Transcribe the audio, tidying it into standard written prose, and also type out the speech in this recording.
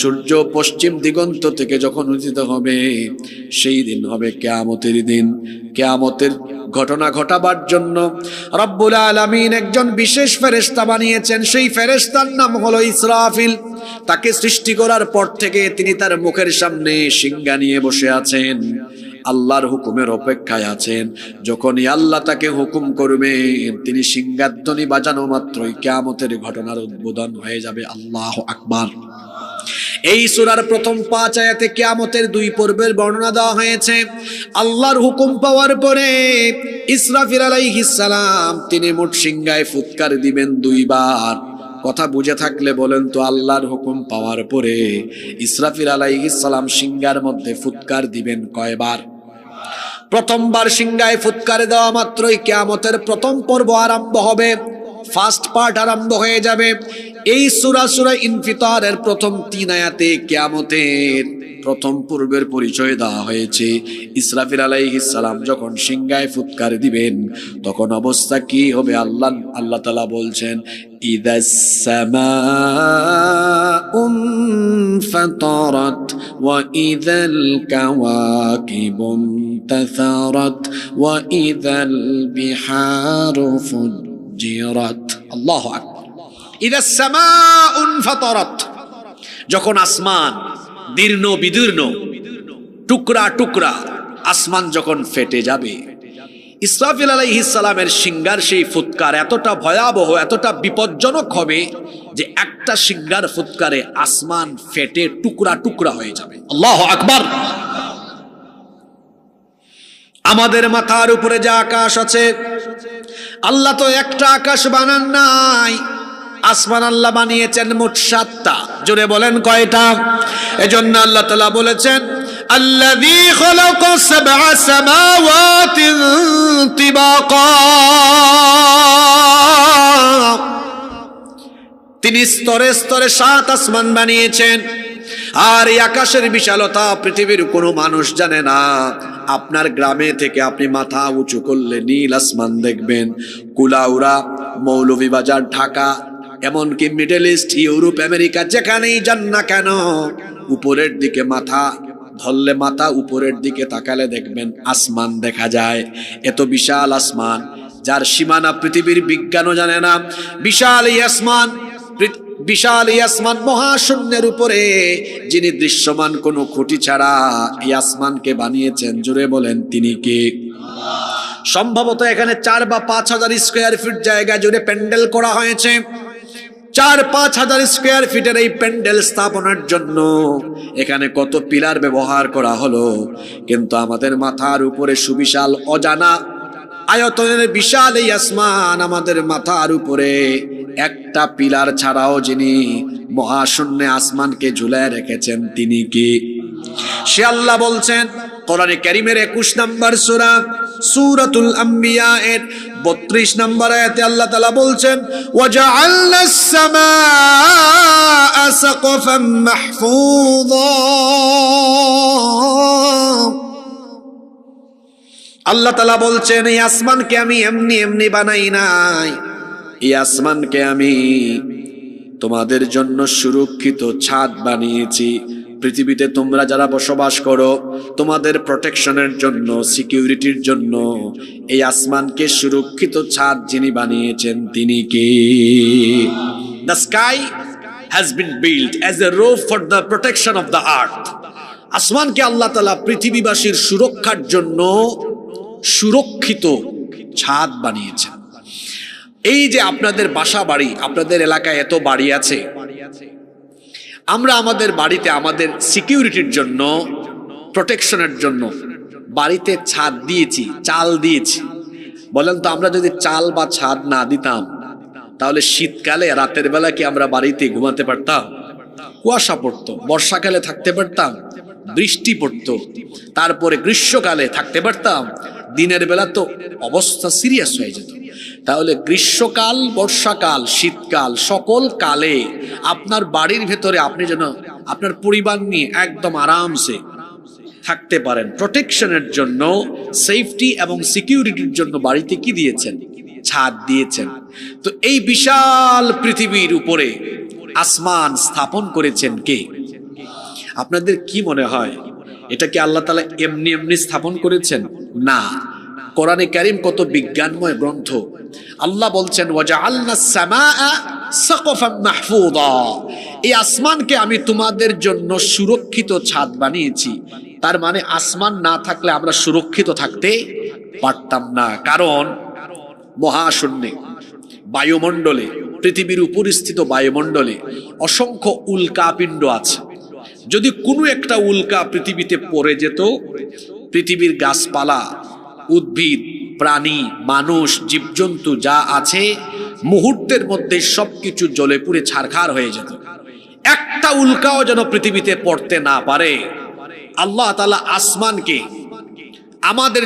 সূর্য পশ্চিম দিগন্ত থেকে যখন উদিত হবে, সেই দিন হবে কিয়ামতের দিন। কিয়ামতের ঘটনা ঘটাবার জন্য রব্বুল আলামিন একজন বিশেষ ফেরেশতা বানিয়েছেন। সেই ফেরেশতার নাম হলো ইসরাফিল। তাকে সৃষ্টি করার পর থেকে তিনি তার মুখের সামনে সিংহা নিয়ে বসে আছেন, আল্লাহর হুকুমের অপেক্ষায় আছেন। যখনই আল্লাহ তাকে হুকুম করবেন, তিনি সিংহাধ্বনি বাজানো মাত্রই কিয়ামতের ঘটনার উদ্বোধন হয়ে যাবে। আল্লাহু আকবার। এই সূরার প্রথম 5 আয়াতে কিয়ামতের 2 পর্বের বর্ণনা দেওয়া হয়েছে। আল্লাহর হুকুম পাওয়ার পরে ইসরাফিল আলাইহিস সালাম তিনি মোট সিংহায় ফুৎকার দিবেন 2 বার। কথা বুঝে থাকলে বলেন তো, আল্লাহর হুকুম পাওয়ার পরে ইসরাফিল আলাইহিস সালাম সিংহার মধ্যে ফুৎকার দিবেন কয়বার? প্রথমবার সিংহায় ফুৎকার দেওয়া মাত্রই কিয়ামতের প্রথম পর্ব আরম্ভ হবে, ফার্স্ট পার্ট আরম্ভ হয়ে যাবে। এই সূরা ইনফিতারের প্রথম 3 আয়াতে কিয়ামতের প্রথম পূর্বের পরিচয় দেওয়া হয়েছে। ইসরাফিল আলাইহিস সালাম যখন সিংহায় ফুৎকার দিবেন, তখন অবস্থা কি হবে আল্লাহ তাআলা বলছেন, ইদাস সামাউন ফাতারাত ওয়া ইদাল কাওয়াকিবুন তাসারাত ওয়া ইদাল বিহারু ফুজ্জিরাত। আল্লাহু আকবার। ইদাস সামাউন ফাতারাত, যখন আসমান দীর্ণ বিদীর্ণ টুকরা টুকরা আসমান যখন ফেটে যাবে, ইসরাফিল আলাইহিস সালামের সিংহার সেই ফুৎকার এতটা ভয়াবহ, এতটা বিপজ্জনক হবে যে একটা সিংহার ফুৎকারে আসমান ফেটে টুকরা টুকরা হয়ে যাবে। আল্লাহু আকবার। আমাদের মাথার উপরে যে আকাশ আছে, আল্লাহ তো একটা আকাশ বানান নাই, আসমান আল্লাহ বানিয়েছেন মোট 7টা। জোরে বলেন কয়টা? এজন্য আল্লাহ তাআলা বলেছেন, আল্লাযী খালাকা সাবআ সামাওয়াতিন তিবাকা, তিনি স্তরে স্তরে 7 আসমান বানিয়েছেন। আর এই আকাশের বিশালতা পৃথিবীর কোনো মানুষ জানে না। আপনার গ্রামে থেকে আপনি মাথা উঁচু করলে নীল আসমান দেখবেন। কুলাউড়া, মৌলভীবাজার, ঢাকা, এমনকি মিডল ইস্ট, ইউরোপ, আমেরিকা, যেখানেই যান না কেন, উপরের দিকে মাথা ধরলে, মাথা উপরের দিকে তাকালে দেখবেন আসমান দেখা যায়। এত বিশাল আসমান, যার সীমানা পৃথিবীর বিজ্ঞানও জানে না। বিশাল এই আসমান, বিশাল এই আসমান মহাশূন্যের উপরে যিনি দৃশ্যমান কোনো খুঁটি ছাড়া এই আসমানকে বানিয়েছেন, জুড়ে বলেন তিনি কে? সম্ভবত এখানে 4 বা 5 হাজার স্কোয়ার ফিট জায়গা জুড়ে প্যান্ডেল করা হয়েছে। 4-5 হাজার স্কোয়ার ফিটের এই প্যান্ডেল স্থাপনার জন্য এখানে কত পিলার ব্যবহার করা হলো। কিন্তু আমাদের মাথার উপরে সুবিশাল অজানা আয়তনের বিশাল এই আসমান, আমাদের মাথার উপরে একটা পিলার ছাড়াও যিনি মহাশূন্যে আসমানকে ঝুলায় রেখেছেন, তিনি কি? সে আল্লাহ বলছেন কোরআনে কারীমের 21 নম্বর সূরা সূরাতুল আম্বিয়া এর 32 নম্বর আয়াতে আল্লাহ তাআলা বলছেন, ওয়াজআলনাস সামাআ সাকফাম মাহফুযা। আল্লাহ তাআলা বলছেন, এই আসমানকে আমি এমনি এমনি বানাই নাই, এই আসমানকে আমি তোমাদের জন্য সুরক্ষিত ছাদ বানিয়েছি। পৃথিবীতে তোমরা যারা বসবাস করো, তোমাদের প্রোটেকশনের জন্য, সিকিউরিটির জন্য এই আসমানকে সুরক্ষিত ছাদ যিনি বানিয়েছেন, তিনি কে? The sky has been built as a roof for the protection of the earth. আসমানকে আল্লাহ তাআলা পৃথিবীবাসীর সুরক্ষার জন্য সুরক্ষিত ছাদ বানিয়েছেন। এই যে আপনাদের বাসা বাড়ি, আপনাদের এলাকায় এত বাড়ি আছে, আমরা আমাদের বাড়িতে আমাদের সিকিউরিটির জন্য, প্রোটেকশনের জন্য বাড়িতে ছাদ দিয়েছি, চাল দিয়েছি। বলেন তো, আমরা যদি চাল বা ছাদ না দিতাম, তাহলে শীতকালে রাতের বেলা কি আমরা বাড়িতে ঘুমাতে পারতাম? কুয়াশা পড়তো। বর্ষাকালে থাকতে পারতাম? বৃষ্টি পড়তো। তারপরে গ্রীষ্মকালে থাকতে পারতাম? দিনের বেলা তো অবস্থা সিরিয়াস হয়ে যেত। তাহলে গ্রীষ্মকাল, বর্ষাকাল, শীতকাল, সকল কালে আপনার বাড়ির ভেতরে আপনি যেন আপনার পরিবার নিয়ে একদম আরামসে থাকতে পারেন, প্রোটেকশনের জন্য, সেফটি এবং সিকিউরিটির জন্য বাড়িতে কি দিয়েছেন? ছাদ দিয়েছেন। তো এই বিশাল পৃথিবীর উপরে আসমান স্থাপন করেছেন কে? আপনাদের কি মনে হয় এটা কি আল্লাহ তাআলা এমনি এমনি স্থাপন করেছেন? না, কোরআনে কারীম কত বিজ্ঞানময় গ্রন্থ। আল্লাহ বলছেন ওয়াজআলনাস সামাআ সাকফাম মাহফুযা, এই আসমানকে আমি তোমাদের জন্য সুরক্ষিত ছাদ বানিয়েছি। তার মানে আসমান না থাকলে আমরা সুরক্ষিত থাকতে পারতাম না, কারণ মহাশূন্যে, বায়ুমণ্ডলে, পৃথিবীর উপরিস্থিত বায়ুমণ্ডলে অসংখ্য উল্কাপিণ্ড আছে। যদি কোনো একটা উল্কা পৃথিবীতে পড়ে যেত, পৃথিবীর গাছপালা, উদ্ভিদ, প্রাণী, মানুষ, জীবজন্তু যা আছে মুহূর্তের মধ্যে সবকিছু জ্বলে পুড়ে ছারখার হয়ে যেত। একটা উল্কাও যেন পৃথিবীতে পড়তে না পারে। আল্লাহ তাআলা আসমানকে আমাদের